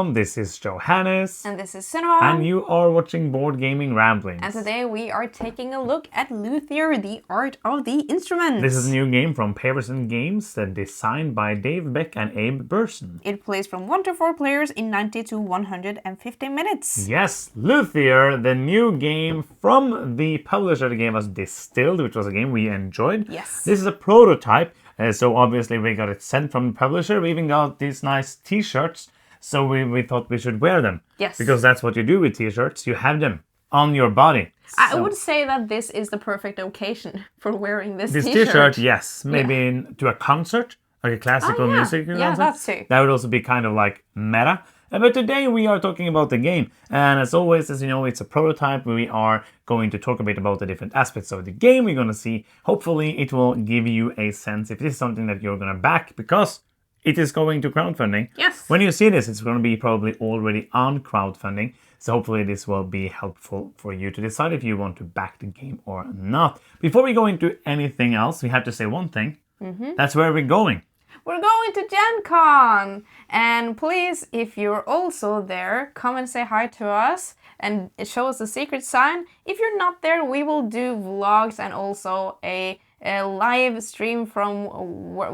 everyone, this is Johannes. And this is Cinema. And you are watching Board Gaming Ramblings. And today we are taking a look at Luthier, the Art of the Instruments. This is a new game from Pearson Games, designed by Dave Beck and Abe Burson. It plays from 1 to 4 players in 90 to 150 minutes. Yes, Luthier, the new game from the publisher that gave us Distilled, which was a game we enjoyed. Yes. This is a prototype. So obviously we got it sent from the publisher. We even got these nice t-shirts. So we thought we should wear them. Yes. Because that's what you do with t-shirts. You have them on your body. I would say that this is the perfect occasion for wearing this t-shirt. This t-shirt, yes. Maybe to a concert, like a classical music concert. Yeah, that's too. That would also be kind of like meta. But today we are talking about the game. And as always, as you know, it's a prototype. We are going to talk a bit about the different aspects of the game. We're going to see, hopefully it will give you a sense if this is something that you're going to back, because it is going to crowdfunding. Yes. When you see this, it's going to be probably already on crowdfunding. So hopefully this will be helpful for you to decide if you want to back the game or not. Before we go into anything else, we have to say one thing. That's where we're going. We're going to Gen Con! And please, if you're also there, come and say hi to us and show us the secret sign. If you're not there, we will do vlogs and also a live stream from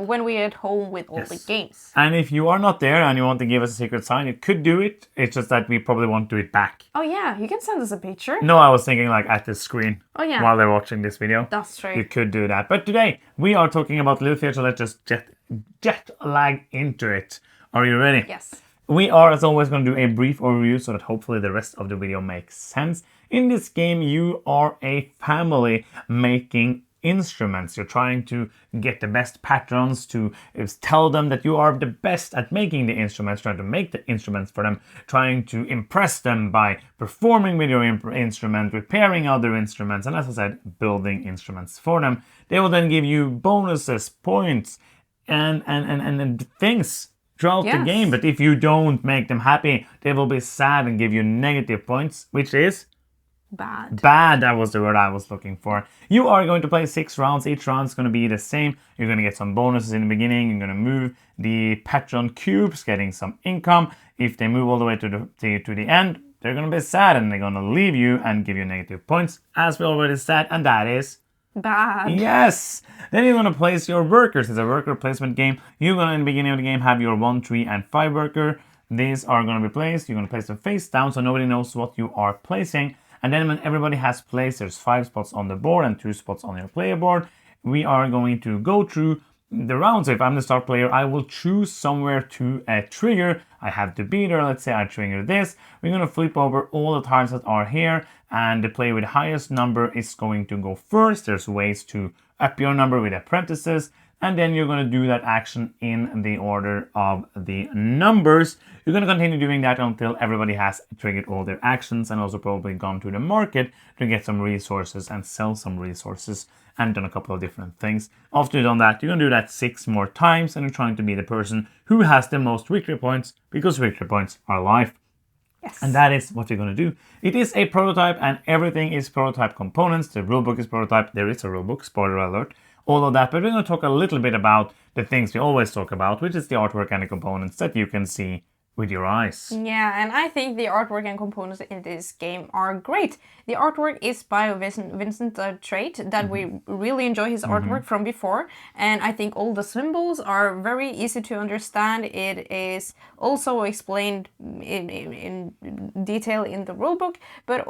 when we're at home with all the games. And if you are not there and you want to give us a secret sign, you could do it. It's just that we probably won't do it back. Oh yeah, you can send us a picture. No, I was thinking like at the screen. Oh yeah. While they're watching this video. That's true. You could do that. But today, we are talking about Luthier, so let's just jet lag into it. Are you ready? Yes. We are, as always, going to do a brief overview so that hopefully the rest of the video makes sense. In this game, you are a family making instruments. You're trying to get the best patrons to tell them that you are the best at making the instruments, trying to make the instruments for them, trying to impress them by performing with your instrument, repairing other instruments, and as I said, building instruments for them. They will then give you bonuses, points, and things throughout the game. But if you don't make them happy, they will be sad and give you negative points, which is bad. Bad, that was the word I was looking for. You are going to play 6 rounds. Each round is going to be the same. You're going to get some bonuses in the beginning. You're going to move the patron cubes, getting some income. If they move all the way to the end, they're going to be sad and they're going to leave you and give you negative points, as we already said, and that is bad. Yes! Then you're going to place your workers. It's a worker placement game. You're going to, in the beginning of the game, have your 1, 3, and 5 worker. These are going to be placed. You're going to place them face down so nobody knows what you are placing. And then when everybody has placed, there's 5 spots on the board and 2 spots on your player board. We are going to go through the rounds. So if I'm the start player, I will choose somewhere to trigger. I have to be there. Let's say I trigger this. We're going to flip over all the tiles that are here. And the player with the highest number is going to go first. There's ways to up your number with apprentices. And then you're going to do that action in the order of the numbers. You're going to continue doing that until everybody has triggered all their actions and also probably gone to the market to get some resources and sell some resources and done a couple of different things. After you've done that, you're going to do that 6 more times and you're trying to be the person who has the most victory points, because victory points are life. Yes. And that is what you're going to do. It is a prototype and everything is prototype components. The rulebook is prototype. There is a rulebook, spoiler alert. All of that, but we're going to talk a little bit about the things we always talk about, which is the artwork and the components that you can see with your eyes. Yeah, and I think the artwork and components in this game are great. The artwork is by Vincent Trait, that we really enjoy his artwork from before, and I think all the symbols are very easy to understand. It is also explained in detail in the rulebook, but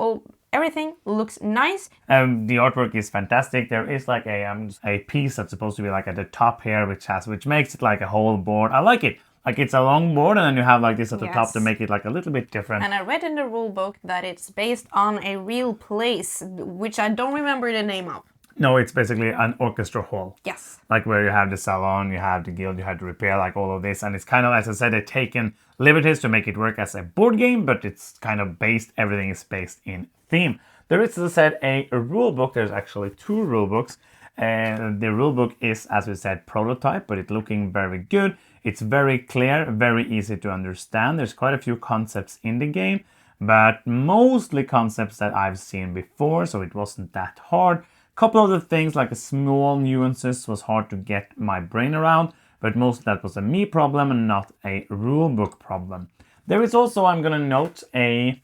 everything looks nice. The artwork is fantastic. There is like a piece that's supposed to be like at the top here, which makes it like a whole board. I like it. Like it's a long board and then you have like this at the top to make it like a little bit different. And I read in the rulebook that it's based on a real place, which I don't remember the name of. No, it's basically an orchestra hall. Yes. Like where you have the salon, you have the guild, you have the repair, like all of this. And it's kind of, as I said, they've taken liberties to make it work as a board game, but it's kind of everything is based in theme. There is, as I said, a rulebook. There's actually 2 rulebooks. The rulebook is, as we said, prototype, but it's looking very good. It's very clear, very easy to understand. There's quite a few concepts in the game, but mostly concepts that I've seen before, so it wasn't that hard. Couple of the things, like the small nuances, was hard to get my brain around, but most of that was a me problem and not a rulebook problem. There is also, I'm going to note, the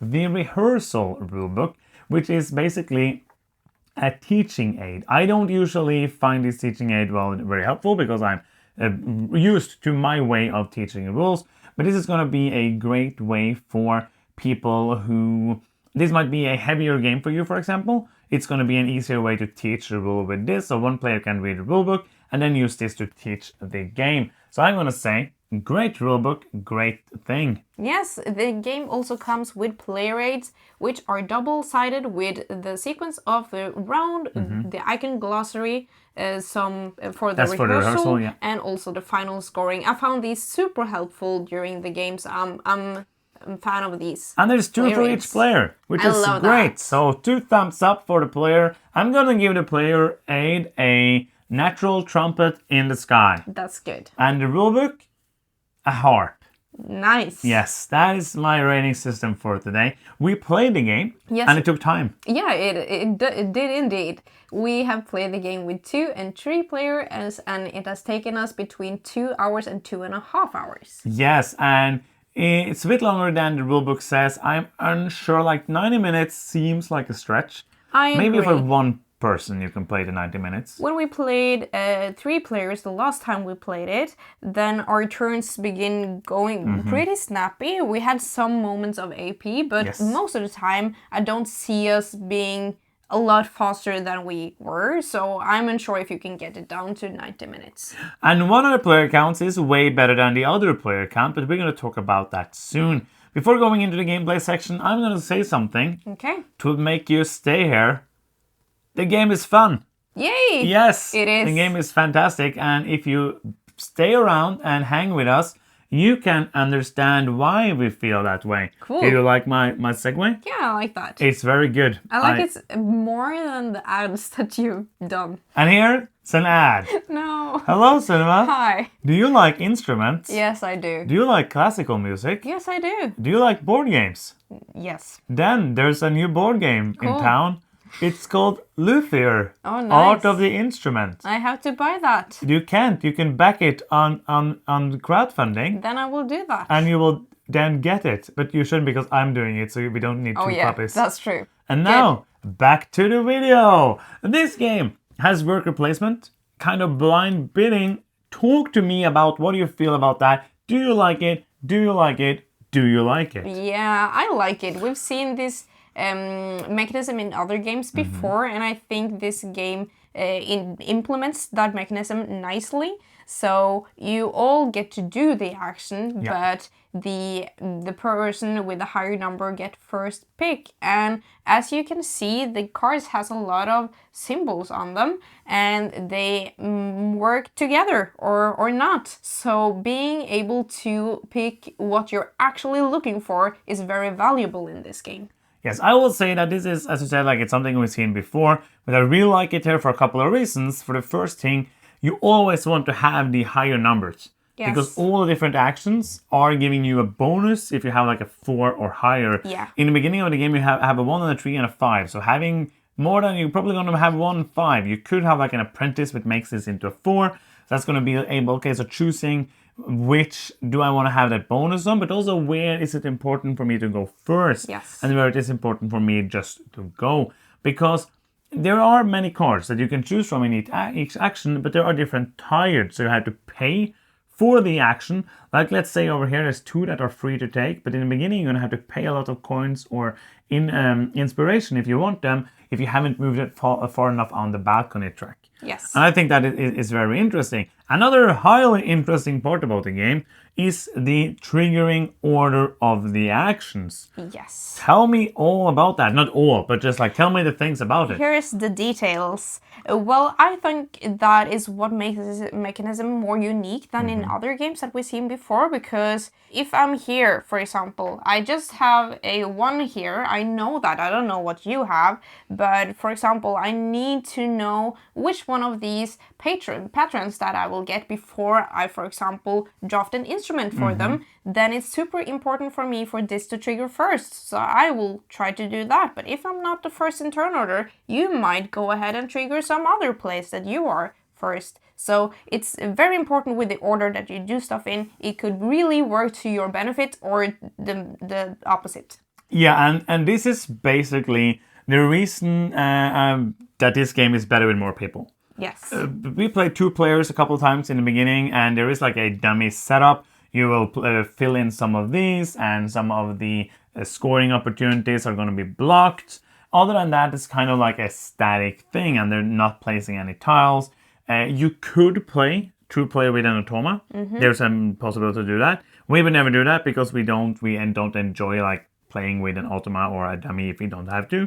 rehearsal rulebook, which is basically a teaching aid. I don't usually find this teaching aid very helpful because I'm used to my way of teaching rules, but this is going to be a great way for people who... This might be a heavier game for you, for example. It's going to be an easier way to teach the rule with this, so one player can read the rulebook and then use this to teach the game. So I'm going to say, great rulebook, great thing. Yes, the game also comes with player aids, which are double-sided with the sequence of the round, the icon glossary, some for the rehearsal, yeah. and also the final scoring. I found these super helpful during the games. I'm a fan of these. And there's 2 for each player, which is great. So 2 thumbs up for the player. I'm going to give the player aid a natural trumpet in the sky. That's good. And the rulebook, a heart. Nice. Yes, that is my rating system for today. We played the game, and it took time. Yeah, it did indeed. We have played the game with 2 and 3 players, and it has taken us between 2 hours and 2.5 hours. Yes, and it's a bit longer than the rulebook says. I'm unsure, like 90 minutes seems like a stretch. I agree. Maybe for one person you can play the 90 minutes. When we played 3 players the last time we played it, then our turns begin going pretty snappy. We had some moments of AP, but most of the time I don't see us being a lot faster than we were, so I'm unsure if you can get it down to 90 minutes. And one of the player counts is way better than the other player count, but we're going to talk about that soon. Before going into the gameplay section, I'm going to say something to make you stay here. The game is fun. Yay! Yes, it is. The game is fantastic, and if you stay around and hang with us, you can understand why we feel that way. Cool. Do you like my segue? Yeah, I like that. It's very good. I like it more than the ads that you've done. And here, it's an ad. No. Hello, Cinema. Hi. Do you like instruments? Yes, I do. Do you like classical music? Yes, I do. Do you like board games? Yes. Then there's a new board game in town. It's called Luthier. Oh, nice. Art of the Instrument. I have to buy that. You can't. You can back it on crowdfunding. Then I will do that. And you will then get it. But you shouldn't because I'm doing it, so we don't need 2 puppies. That's true. And now, back to the video. This game has worker placement, kind of blind bidding. Talk to me about what you feel about that. Do you like it? Do you like it? Do you like it? Yeah, I like it. We've seen this mechanism in other games before, and I think this game implements that mechanism nicely. So you all get to do the action, but the person with the higher number get first pick. And as you can see, the cards has a lot of symbols on them, and they work together or not. So being able to pick what you're actually looking for is very valuable in this game. Yes, I will say that this is, as you said, like it's something we've seen before, but I really like it here for a couple of reasons. For the first thing, you always want to have the higher numbers. Yes. Because all the different actions are giving you a bonus if you have like a 4 or higher. Yeah. In the beginning of the game, you have a 1 and a 3 and a 5. So having more than, you're probably going to have 1 and 5. You could have like an apprentice which makes this into a 4. So that's going to be able, okay, so choosing which do I want to have that bonus on, but also where is it important for me to go first, and where it is important for me just to go. Because there are many cards that you can choose from in each action, but there are different tiers, so you have to pay for the action. Like let's say over here there's 2 that are free to take, but in the beginning you're going to have to pay a lot of coins or inspiration if you want them, if you haven't moved it far enough on the balcony track. Yes. And I think that is very interesting. Another highly interesting part about the game is the triggering order of the actions. Yes. Tell me all about that. Not all, but just like tell me the things about it. Here's the details. Well, I think that is what makes this mechanism more unique than in other games that we've seen before, because if I'm here, for example, I just have a 1 here. I know that. I don't know what you have, but for example, I need to know which one of these patrons that I will get before I, for example, draft an instrument for them. Then it's super important for me for this to trigger first. So I will try to do that. But if I'm not the first in turn order, you might go ahead and trigger some other place that you are first. So it's very important with the order that you do stuff in. It could really work to your benefit or the opposite. Yeah, and this is basically the reason that this game is better with more people. Yes. We played 2 players a couple of times in the beginning, and there is like a dummy setup. You will fill in some of these, and some of the scoring opportunities are going to be blocked. Other than that, it's kind of like a static thing, and they're not placing any tiles. You could play 2-player with an automa. There's a possibility to do that. We would never do that because we don't enjoy like playing with an automa or a dummy if we don't have to.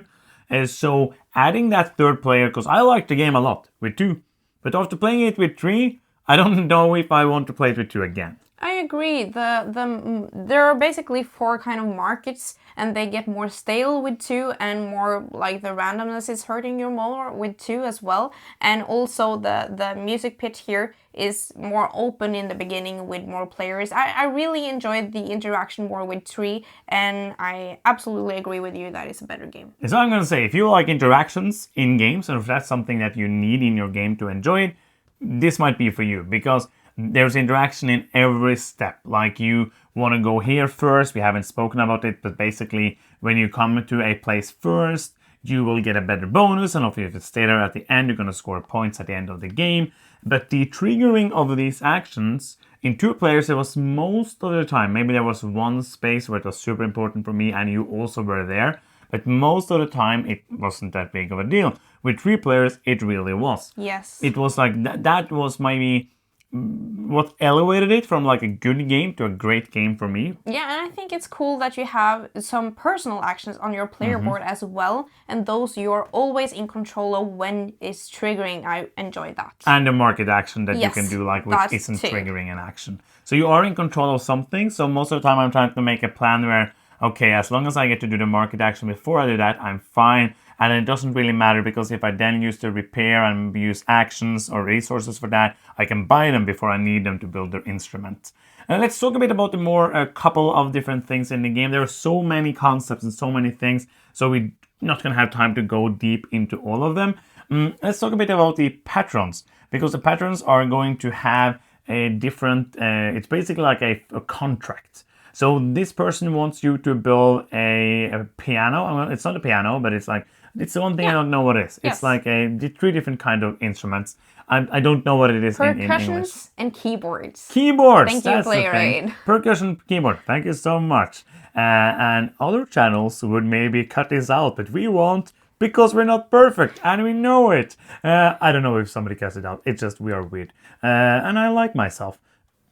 So adding that 3rd player, because I like the game a lot with 2, but after playing it with 3, I don't know if I want to play it with 2 again. I agree. There are basically 4 kind of markets, and they get more stale with 2, and more like the randomness is hurting you more with 2 as well. And also the music pit here is more open in the beginning with more players. I really enjoyed the interaction more with 3, and I absolutely agree with you that it's a better game. So I'm going to say, if you like interactions in games, and if that's something that you need in your game to enjoy it, this might be for you, because there's interaction in every step. Like, you want to go here first. We haven't spoken about it, but basically when you come to a place first, you will get a better bonus, and if you stay there at the end, you're going to score points at the end of the game. But the triggering of these actions in 2 players, it was most of the time. Maybe there was 1 space where it was super important for me and you also were there, but most of the time it wasn't that big of a deal. With 3 players, it really was. Yes. It was like that was maybe what elevated it from like a good game to a great game for me. Yeah, and I think it's cool that you have some personal actions on your player board as well, and those you're always in control of when it's triggering. I enjoy that. And the market action that you Yes, can do, like, which that isn't too. triggering an action. So you are in control of something. So most of the time I'm trying to make a plan where, okay, as long as I get to do the market action before I do that, I'm fine. And it doesn't really matter, because if I then use the repair and use actions or resources for that, I can buy them before I need them to build their instrument. And let's talk a bit about a couple of different things in the game. There are so many concepts and so many things, so we're not going to have time to go deep into all of them. Let's talk a bit about the patrons, because the patrons are going to have a different, it's basically like a contract. So this person wants you to build a piano. Well, it's not a piano, but it's like, it's the one thing I don't know what it is. Yes. It's like 3 different kind of instruments. I don't know what it is in English. Percussions and keyboards. Keyboards. Thank you, That's the thing. Playwright. Percussion keyboard. Thank you so much. And other channels would maybe cut this out, but we won't, because we're not perfect and we know it. I don't know if somebody cuts it out. It's just we are weird. And I like myself.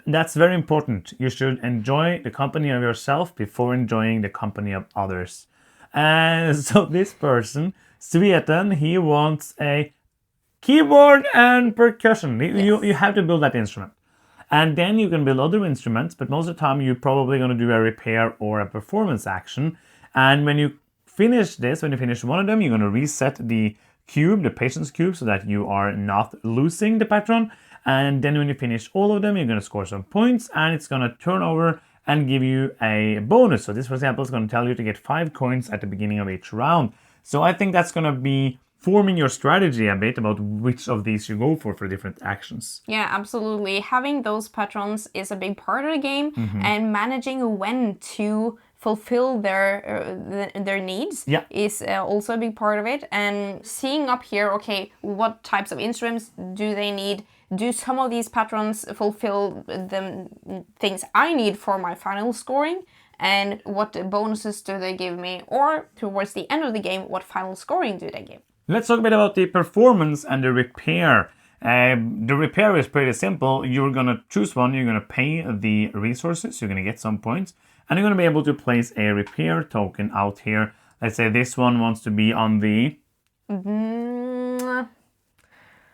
That's very important. You should enjoy the company of yourself before enjoying the company of others. And so this person, Svetan, he wants a keyboard and percussion. You have to build that instrument. And then you can build other instruments, but most of the time you're probably going to do a repair or a performance action. And when you finish this, when you finish one of them, you're going to reset the cube, the patience cube, so that you are not losing the patron. And then when you finish all of them, you're going to score some points, and it's going to turn over and give you a bonus. So this, for example, is going to tell you to get 5 coins at the beginning of each round. So I think that's going to be forming your strategy a bit about which of these you go for different actions. Yeah, absolutely. Having those patrons is a big part of the game, and managing when to fulfill their needs is also a big part of it. And seeing up here, okay, what types of instruments do they need? Do some of these patrons fulfill the things I need for my final scoring? And what bonuses do they give me? Or towards the end of the game, what final scoring do they give? Let's talk a bit about the performance and the repair. The repair is pretty simple. You're going to choose one, you're going to pay the resources, you're going to get some points, and you're going to be able to place a repair token out here. Let's say this one wants to be on the...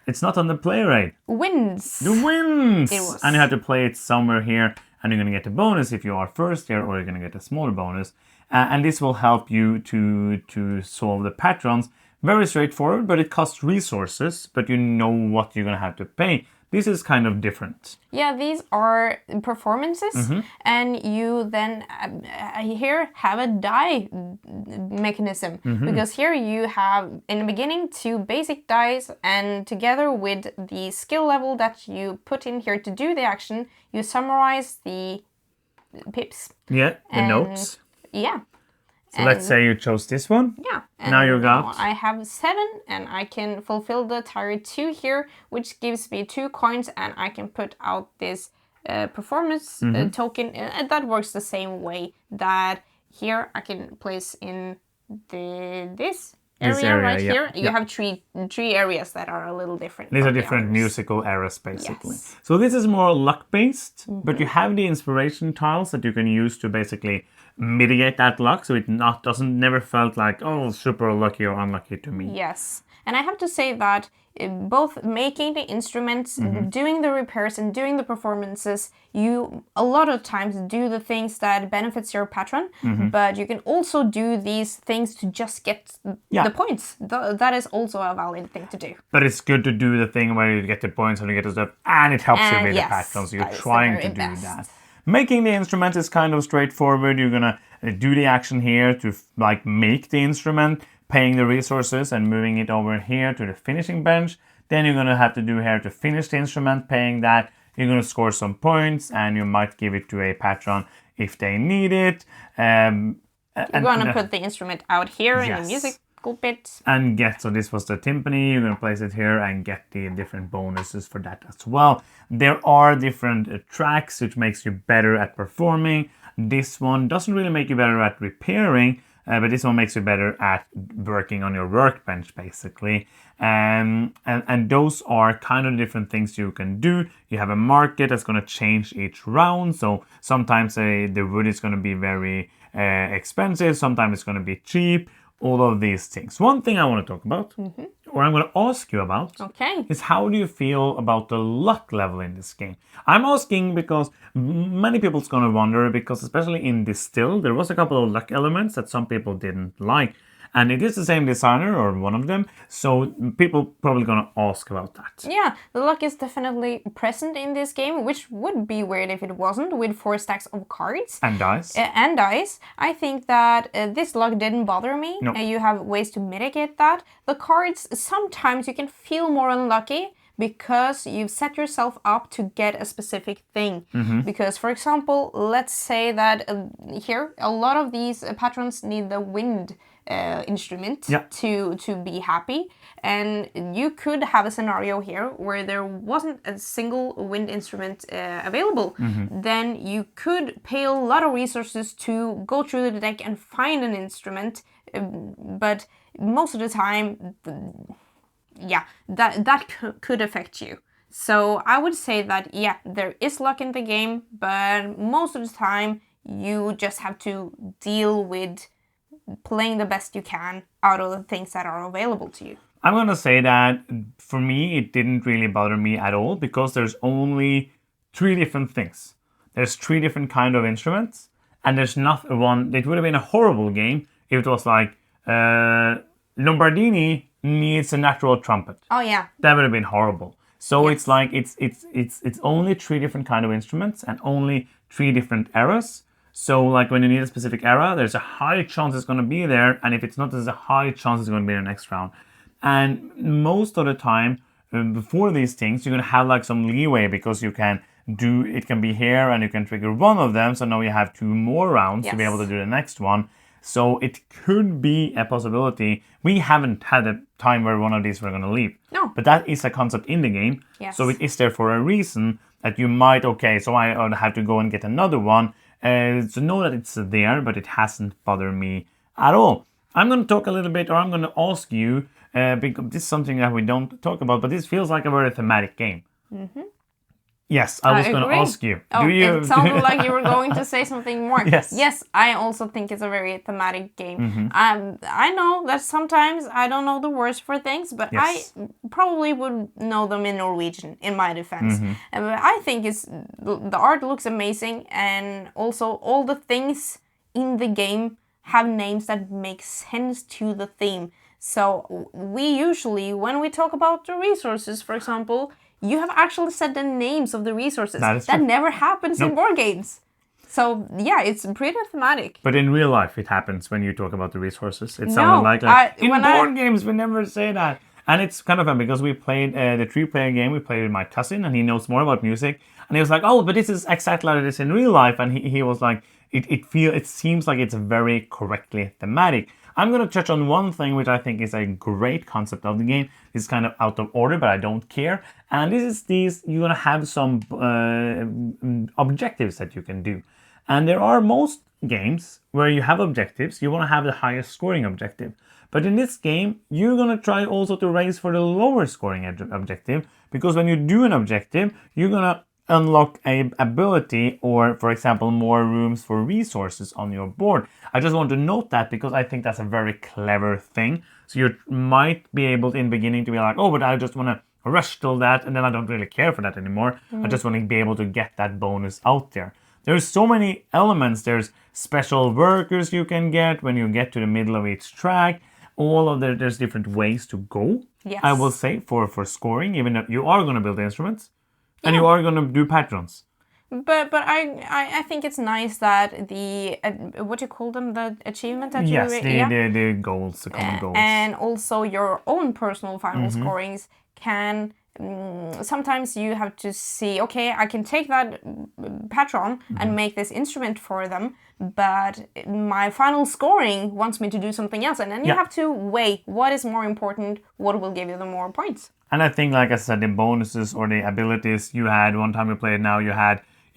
It's not on the play rate. Winds. The winds! It was. And you have to play it somewhere here, and you're going to get a bonus if you are first here, or you're going to get a smaller bonus. And this will help you to solve the patrons. Very straightforward, but it costs resources, but you know what you're going to have to pay. This is kind of different. Yeah, these are performances, and you then here have a die mechanism, because here you have in the beginning 2 basic dice, and together with the skill level that you put in here to do the action, you summarize the pips. Yeah, the notes. Yeah. So let's say you chose this one. Yeah. And now you got... I have 7, and I can fulfill the tier 2 here, which gives me 2 coins, and I can put out this performance token. And that works the same way that here I can place in this area right here. You have three areas that are a little different. These are different musical eras, basically. Yes. So this is more luck-based, but you have the inspiration tiles that you can use to basically mitigate that luck, so it never felt like, oh, super lucky or unlucky to me. Yes. And I have to say that both making the instruments, doing the repairs, and doing the performances, you a lot of times do the things that benefits your patron, but you can also do these things to just get the points. That is also a valid thing to do. But it's good to do the thing where you get the points and you get the stuff, and it helps you with the patron, so you're trying to do that. Making the instrument is kind of straightforward. You're gonna do the action here to like make the instrument, paying the resources and moving it over here to the finishing bench. Then you're gonna have to do here to finish the instrument, paying that. You're gonna score some points, and you might give it to a patron if they need it. You're gonna put the instrument out here in the musical bit. And so this was the timpani. You're gonna place it here and get the different bonuses for that as well. There are different tracks which makes you better at performing. This one doesn't really make you better at repairing, but this one makes you better at working on your workbench, basically. And those are kind of different things you can do. You have a market that's going to change each round. So sometimes the wood is going to be very expensive. Sometimes it's going to be cheap. All of these things. One thing I want to talk about, or I'm going to ask you about, is how do you feel about the luck level in this game? I'm asking because many people's going to wonder, because especially in Distill, there was a couple of luck elements that some people didn't like. And it is the same designer, or one of them, so people probably gonna ask about that. Yeah, the luck is definitely present in this game, which would be weird if it wasn't, with 4 stacks of cards. And dice. I think that this luck didn't bother me. No. You have ways to mitigate that. The cards, sometimes you can feel more unlucky, because you've set yourself up to get a specific thing. Because, for example, let's say that here, a lot of these patrons need the wind instrument to be happy. And you could have a scenario here where there wasn't a single wind instrument available. Then you could pay a lot of resources to go through the deck and find an instrument. But most of the time... that could affect you. So I would say that, there is luck in the game, but most of the time you just have to deal with playing the best you can out of the things that are available to you. I'm going to say that for me, it didn't really bother me at all, because there's only 3 different things. There's 3 different kind of instruments, and there's not one. It would have been a horrible game if it was like Lombardini needs a natural trumpet. Oh yeah, that would have been horrible. So it's like it's only 3 different kind of instruments and only 3 different eras. So like when you need a specific era, there's a high chance it's going to be there, and if it's not, there's a high chance it's going to be in the next round. And most of the time before these things, you're going to have like some leeway, because you can do it can be here and you can trigger one of them. So now you have 2 more rounds to be able to do the next one. So it could be a possibility. We haven't had a time where one of these were going to leave. No. But that is a concept in the game. So it is there for a reason, that you might, so I have to go and get another one. So know that it's there, but it hasn't bothered me at all. I'm going to talk a little bit, or I'm going to ask you, because this is something that we don't talk about, but this feels like a very thematic game. Yes, I was going to ask you. It sounded like you were going to say something more. Yes, I also think it's a very thematic game. I know that sometimes I don't know the words for things, but I probably would know them in Norwegian, in my defense. I think the art looks amazing, and also all the things in the game have names that make sense to the theme. So we usually, when we talk about the resources, for example, you have actually said the names of the resources. That is That true. never happens in Nope. board games. So yeah, it's pretty thematic. But in real life, it happens when you talk about the resources. It No, sounded like in when board games we never say that. And it's kind of fun because we played the 3-player game. We played with my cousin, and he knows more about music. And he was like, "Oh, but this is exactly like it is in real life." And he was like, "It seems like it's very correctly thematic." I'm going to touch on one thing which I think is a great concept of the game. It's kind of out of order, but I don't care. And this is you're going to have some objectives that you can do. And there are most games where you have objectives, you want to have the highest scoring objective. But in this game, you're going to try also to race for the lower scoring objective, because when you do an objective, you're going to unlock a ability or, for example, more rooms for resources on your board. I just want to note that because I think that's a very clever thing. So you might be able in the beginning to be like, oh, but I just want to rush till that, and then I don't really care for that anymore. I just want to be able to get that bonus out there. There's so many elements. There's special workers you can get when you get to the middle of each track. There's different ways to go. Yes. I will say for scoring, even though you are going to build instruments and you are going to do patrons. But I think it's nice that the what do you call them, the achievement that Yes, you the goals, the common goals. and also your own personal final scorings can. Sometimes you have to see, okay, I can take that patron and make this instrument for them, but my final scoring wants me to do something else, and then you have to weigh what is more important, what will give you the more points. And I think, like I said, the bonuses or the abilities you had one time you played, now you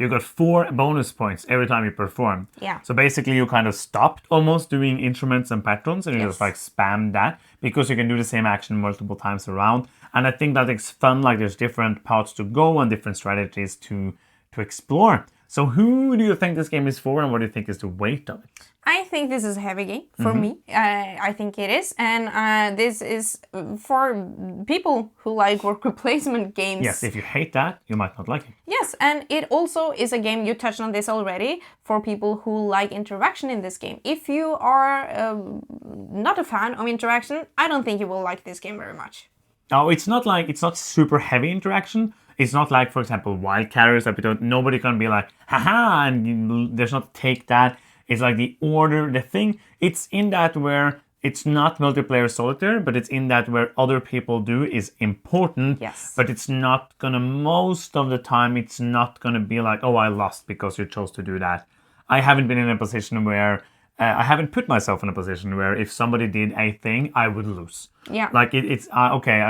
got 4 bonus points every time you performed. Yeah. So basically you kind of stopped almost doing instruments and patrons, and you just like spam that because you can do the same action multiple times around. And I think that it's fun, like there's different paths to go and different strategies to explore. So who do you think this game is for, and what do you think is the weight of it? I think this is a heavy game for me. I think it is. And this is for people who like worker placement games. Yes, if you hate that, you might not like it. Yes, and it also is a game, you touched on this already, for people who like interaction in this game. If you are not a fan of interaction, I don't think you will like this game very much. Oh, it's not super heavy interaction. It's not like, for example, Wild Carriers that nobody can be like, haha, and there's not take that. It's like the thing. It's in that where it's not multiplayer solitaire, but it's in that where other people do is important. Yes. But it's not gonna, most of the time, it's not gonna be like, oh, I lost because you chose to do that. I haven't been in a position where, I haven't put myself in a position where if somebody did a thing, I would lose. Yeah. Like it's okay.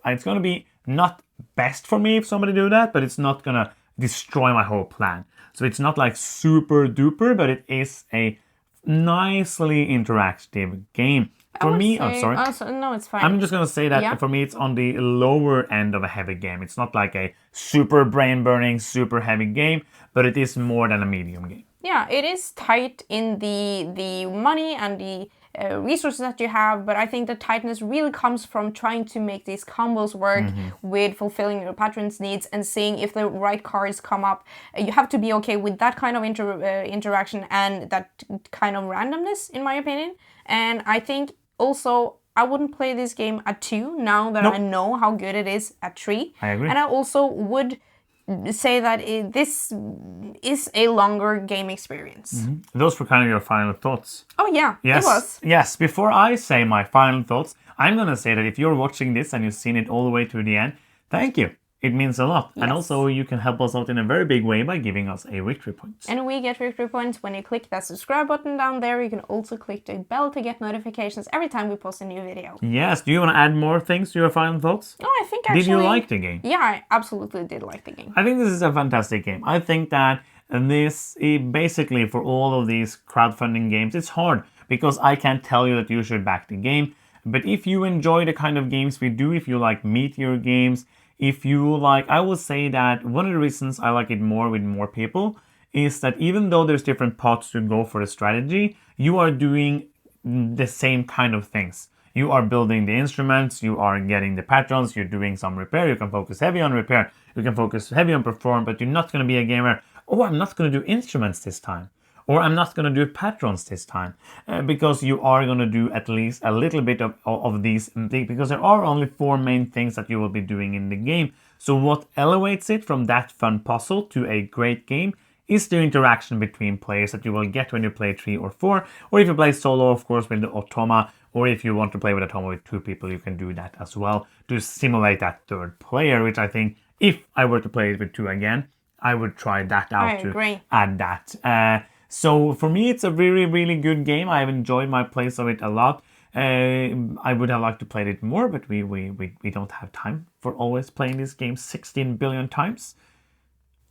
It's gonna be not best for me if somebody do that, but it's not gonna destroy my whole plan. So it's not like super duper, but it is a nicely interactive game. For me, I'm sorry. No, it's fine. I'm just gonna say that for me, it's on the lower end of a heavy game. It's not like a super brain burning, super heavy game, but it is more than a medium game. Yeah, it is tight in the money and the resources that you have, but I think the tightness really comes from trying to make these combos work with fulfilling your patron's needs and seeing if the right cards come up. You have to be okay with that kind of interaction and that kind of randomness, in my opinion. And I think also I wouldn't play this game at 2 now that I know how good it is at 3. I agree. And I also would say that this is a longer game experience. Those were kind of your final thoughts. Oh yeah, Yes, it was. Yes, before I say my final thoughts, I'm going to say that if you're watching this and you've seen it all the way to the end, thank you. It means a lot. Yes. And also you can help us out in a very big way by giving us a victory point. And we get victory points when you click that subscribe button down there. You can also click the bell to get notifications every time we post a new video. Yes, do you want to add more things to your final thoughts? Oh, I think actually... Did you like the game? Yeah, I absolutely did like the game. I think this is a fantastic game. I think that this, basically for all of these crowdfunding games, it's hard because I can't tell you that you should back the game. But if you enjoy the kind of games we do, if you like meteor games, if you like, I will say that one of the reasons I like it more with more people is that even though there's different paths to go for the strategy, you are doing the same kind of things. You are building the instruments, you are getting the patrons, you're doing some repair, you can focus heavy on repair, you can focus heavy on perform, but you're not going to be a gamer, oh, I'm not going to do instruments this time. Or I'm not going to do patrons this time, because you are going to do at least a little bit of these, because there are only 4 main things that you will be doing in the game. So what elevates it from that fun puzzle to a great game is the interaction between players that you will get when you play 3 or 4, or if you play solo, of course, with the Automa, or if you want to play with Automa with 2 people, you can do that as well to simulate that third player, which I think if I were to play it with 2 again, I would try that out I agree. to add that. So for me, it's a really, really good game. I've enjoyed my plays of it a lot. I would have liked to play it more, but we don't have time for always playing this game 16 billion times.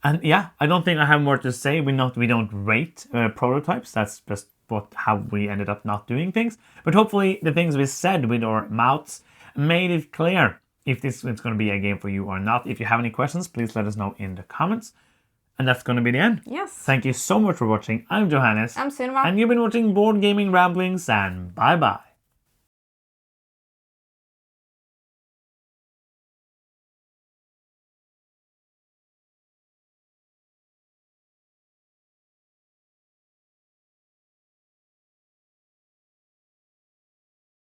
And yeah, I don't think I have more to say. We don't rate prototypes. That's just how we ended up not doing things. But hopefully the things we said with our mouths made it clear if this is going to be a game for you or not. If you have any questions, please let us know in the comments. And that's going to be the end. Yes. Thank you so much for watching. I'm Johannes. I'm Sunniva. And you've been watching Board Gaming Ramblings, and bye-bye.